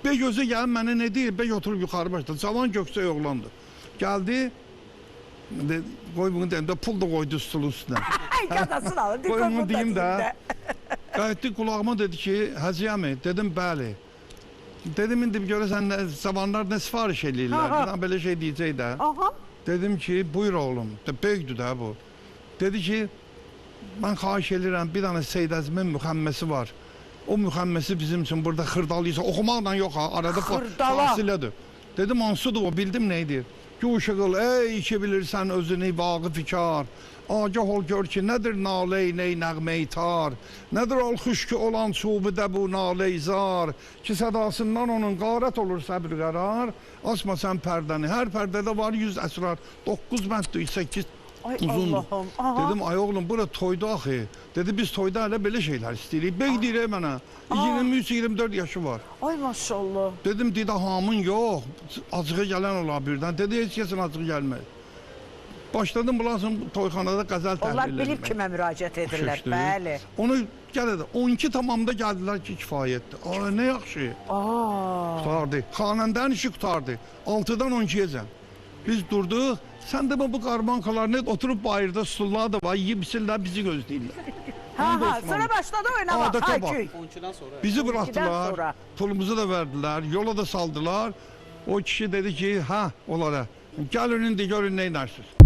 Bey gözü gəlib mənə nə deyir? Bey oturub yuxarı başladı. Cavan göksək oğlandı. Gəldi. Qoy bunu deyim də pul da qoydu stolun üstünə. Qadasını alır. Qoy bunu deyim də. Qayıtdı qulağıma dedi ki, Hacıyəmi? Dedim bəli. Dedim indi görəsən zamanlar nə sifariş eləyirlər. Belə şey deyəcək də. Dedim ki, buyur oğlum. Böyükdür də bu. Dedi ki, mən xahiş edirəm, bir dənə Seyd Əzmin müxəmməsi var. O müxəmməsi bizim üçün burada xırdalıysa, oxumaqla yox ha, arada fasilədir. Dedim, hansıdır o, bildim neydir. Güşəqıl, ey ki bilirsən özünü vaqif-ikar, agah ol gör ki, nədir nalə-i ney nəğmə-i-tar, nədir ol xüşkü olan çubu-də bu nalə-i-zar, ki sədasından onun qarət olur səbr qərar, asma sən pərdəni, hər pərdədə var 100 əsrar, 9 mənddir, 8 uzundur. Dedim, ay oğlum, bura toydu axı. Dedi, biz toyda hələ belə şeylər istəyirik. Bey deyir mənə, 23-24 yaşı var. Ay maşallah. Dedim, didahamın yox, acığı gələn ola birdən. Dedi, heç kəsin acığı gəlmir. Başladım, bulasın toyxanada qəzəl təhlil Onlar bilib kimə müraciət edirlər, bəli. Onu gələ də, 12 tamamda gəldilər ki, kifayətdir. Ay, nə yaxşı. Qutardı, xanəndən işi qutardı. 6-dan 12-yəcən. Biz durduq, sən demə bu qarbankalar net oturub bayırda stullar da var, yiyib içirlər, bizi gözləyirlər. Sonra başladı oynamaq, hayküy. Bizi bıraktılar, pulumuzu da verdiler, yola da saldılar. O kişi dedi ki, ha onlara, gəlin indi görün neylərsiniz.